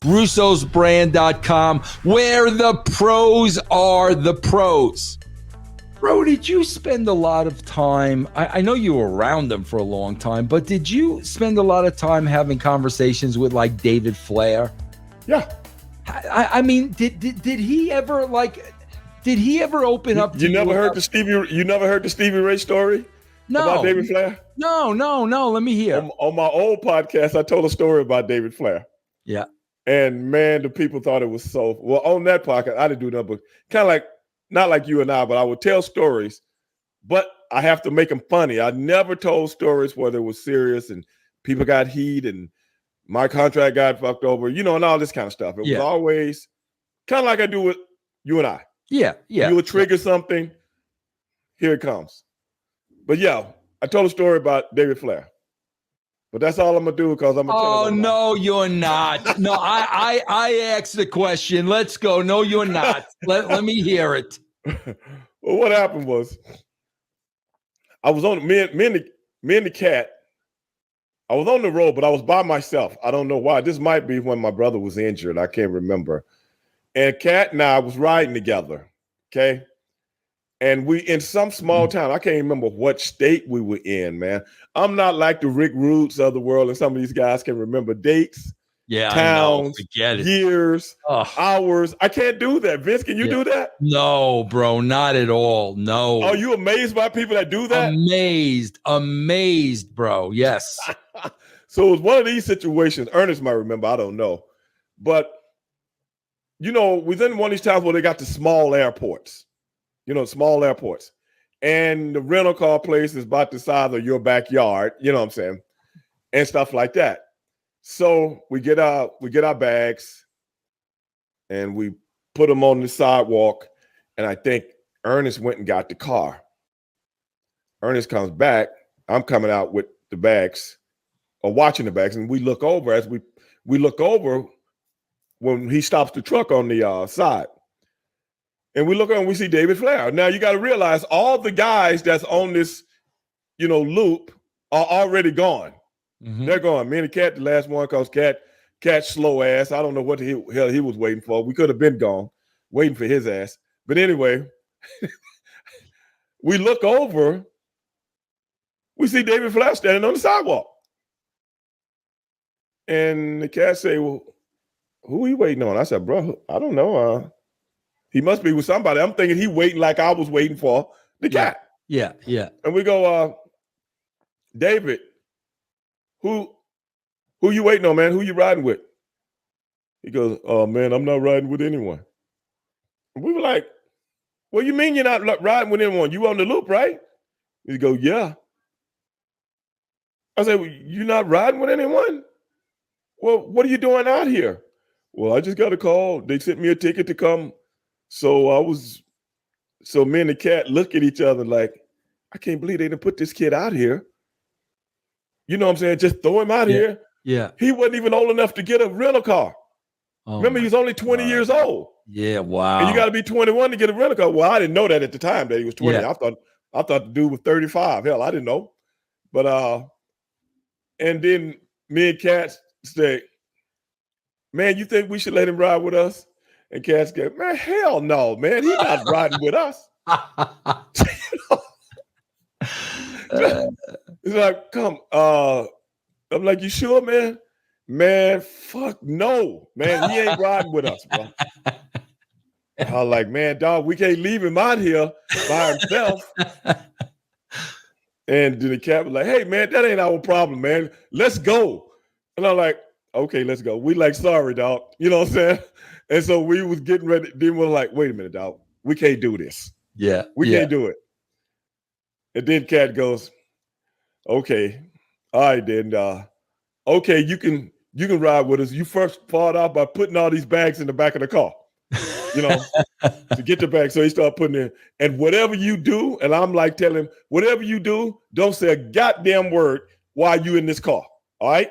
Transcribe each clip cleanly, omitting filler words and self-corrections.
brussosbrand.com, where the pros are the pros. Bro, did you spend a lot of time, I know you were around them for a long time, but did you spend a lot of time having conversations with like David FLAIR? Yeah. I mean, did he ever open up to you? Never heard the Stevie Ray story? No. About David FLAIR? No. Let me hear. On my old podcast, I told a story about David FLAIR. Yeah. And man, the people thought it was so well. On that podcast, I didn't do nothing but kind of like, not like you and I, but I would tell stories, but I have to make them funny. I never told stories where it was serious and people got heat and my contract got fucked over, and all this kind of stuff. It was always kind of like I do with you and I. Yeah. You would trigger something, here it comes. But yeah, I told a story about David FLAIR. But that's all I'm gonna do because I'm gonna tell you. Oh no, you're not. No, I asked the question. Let's go. No, you're not. Let me hear it. Well, what happened was I was on me and the cat. I was on the road, but I was by myself. I don't know why. This might be when my brother was injured. I can't remember. And Cat and I was riding together. Okay. And we in some small town. I can't remember what state we were in, man. I'm not like the Rick Roots of the world, and some of these guys can remember dates, towns, years, hours. I can't do that. Vince, can you do that? No, bro, not at all. No. Are you amazed by people that do that? Amazed, bro. Yes. So it was one of these situations. Ernest might remember. I don't know. But, we're in one of these towns where they got the small airports. Small airports. And the rental car place is about the size of your backyard, you know what I'm saying? And stuff like that. So we get our bags and we put them on the sidewalk. And I think Ernest went and got the car. Ernest comes back. I'm coming out with the bags or watching the bags. And we look over as we look over when he stops the truck on the side. And we look and we see David FLAIR. Now you got to realize all the guys that's on this, loop are already gone. Mm-hmm. They're gone. Me and the cat, the last one, cause cat slow ass. I don't know what the hell he was waiting for. We could have been gone, waiting for his ass. But anyway, we look over. We see David FLAIR standing on the sidewalk, and the cat say, "Well, who are you waiting on?" I said, "Bro, I don't know. He must be with somebody." I'm thinking he waiting like I was waiting for the cat. Yeah. And we go, David, who you waiting on, man? Who you riding with? He goes, "Oh, man, I'm not riding with anyone." And we were like, "What you mean you're not riding with anyone? You on the loop, right?" He go, "Yeah." I said, "Well, you're not riding with anyone? Well, what are you doing out here?" "Well, I just got a call. They sent me a ticket to come." So me and the cat look at each other like, I can't believe they didn't put this kid out here. You know what I'm saying? Just throw him out here. Yeah. He wasn't even old enough to get a rental car. Remember, he was only 20 years old. Yeah, wow. And you got to be 21 to get a rental car. Well, I didn't know that at the time that he was 20. Yeah. I thought the dude was 35. Hell, I didn't know. But and then me and Cat say, "Man, you think we should let him ride with us?" And Cat's go, "Man, hell no, man. He's not riding with us." It's like, come, I'm like, "You sure, man?" "Man, fuck no, man. He ain't riding with us, bro." I'm like, "Man, dog, we can't leave him out here by himself." And then the cat was like, "Hey, man, that ain't our problem, man. Let's go." And I'm like, "Okay, let's go." We like, "Sorry, dog." You know what I'm saying? And so we was getting ready. Then we're like, "Wait a minute, dog. We can't do this. Yeah. We can't do it." And then Cat goes, "Okay. All right, then. Okay, you can ride with us. You first fought off by putting all these bags in the back of the car, to get the bag." So he started putting in, and whatever you do, and I'm like telling him, whatever you do, don't say a goddamn word while you in this car. All right?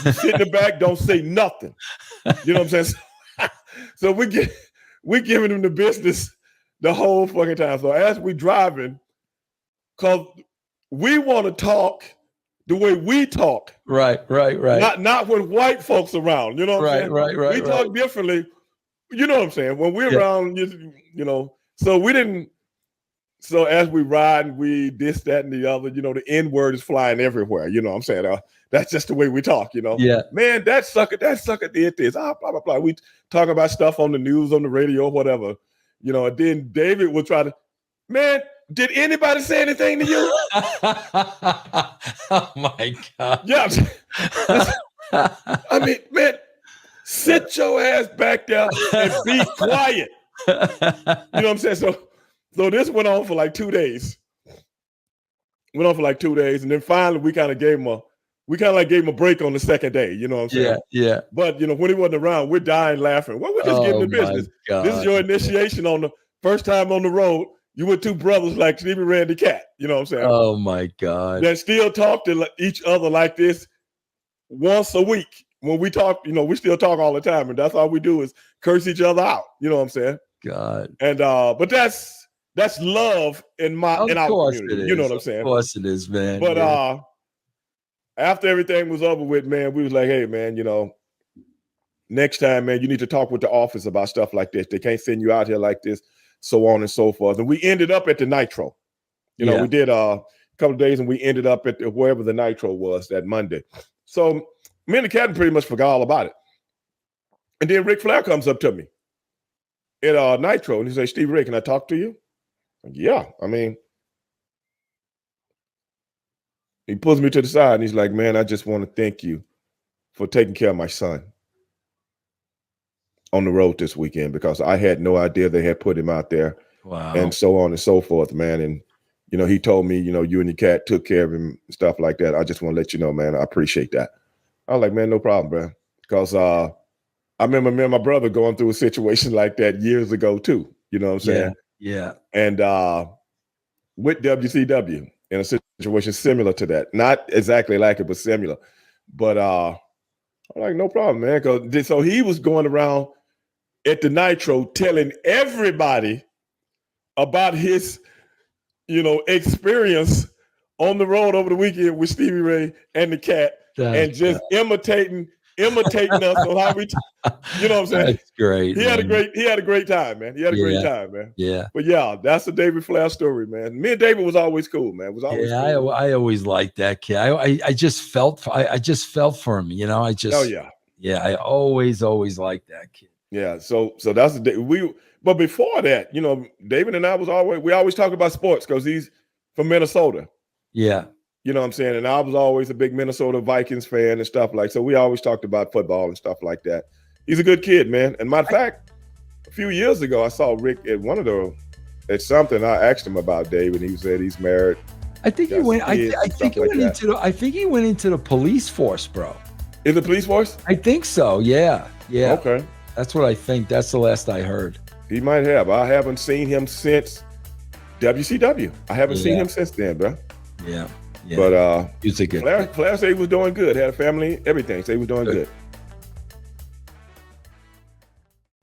You sit in the back, don't say nothing. You know what I'm saying? So we giving him the business the whole fucking time. So as we driving, because we want to talk the way we talk. Right. Not when white folks around. You know what I'm saying? Right. We talk differently. You know what I'm saying? When we're around, you know, so we didn't. So as we ride, we this, that, and the other, you know, the N word is flying everywhere. You know what I'm saying? That's just the way we talk, you know? Yeah. Man, that sucker did this. Blah, blah, blah. We talk about stuff on the news, on the radio, whatever. You know, and then David will try to, man, did anybody say anything to you? Oh my God. Yeah. I mean, man, sit your ass back there and be quiet. You know what I'm saying? So this went on for like 2 days. And then finally we kind of gave him a break on the second day. You know what I'm saying? Yeah. But you know, when he wasn't around, we're dying laughing. Well, we're just getting the business. This is your initiation on the first time on the road. You were two brothers like Stevie Ray and the Cat. You know what I'm saying? Oh my God. That still talk to each other like this once a week. When we talk, you know, we still talk all the time, and that's all we do is curse each other out. You know what I'm saying? God. And but that's love in our community. You know what I'm saying? Of course it is, man. But after everything was over with, man, we was like, hey, man, you know, next time, man, you need to talk with the office about stuff like this. They can't send you out here like this, so on and so forth. And we ended up at the Nitro. You know, we did a couple of days, and we ended up at wherever the Nitro was that Monday. So me and the Captain pretty much forgot all about it. And then Ric Flair comes up to me at Nitro, and he says, Stevie Ray, can I talk to you? Yeah, I mean, he pulls me to the side and he's like, man, I just want to thank you for taking care of my son on the road this weekend, because I had no idea they had put him out there. Wow. And so on and so forth, man. And, you know, he told me, you know, you and your cat took care of him, stuff like that. I just want to let you know, man, I appreciate that. I was like, man, no problem, bro. Because I remember me and my brother going through a situation like that years ago too. You know what I'm saying? Yeah. And with WCW in a situation similar to that, not exactly like it, but similar. But I'm like, no problem, man. So he was going around at the Nitro telling everybody about his, you know, experience on the road over the weekend with Stevie Ray and the Cat, and just imitating us on how we, you know what I'm saying? That's great. He had a great time, man. Great time, man. Yeah. But yeah, that's the David Flair story, man. Me and David was always cool, man. It was always cool. I always liked that kid. I just felt for him, you know. I always liked that kid. Yeah. So that's the day but before that, you know, David and I we always talk about sports because he's from Minnesota. Yeah. You know what I'm saying? And I was always a big Minnesota Vikings fan and stuff like, so we always talked about football and stuff like that. He's a good kid, man. And matter of fact, a few years ago, I saw Rick at something. I asked him about David, and he said he's married. I think he went. I think he went into the police force, bro. Is it police force? I think so. Yeah. Okay. That's what I think. That's the last I heard. He might have. I haven't seen him since WCW. I haven't seen him since then, bro. Yeah. But he's a good Flair said he was doing good. Had a family, everything. Said he was doing good.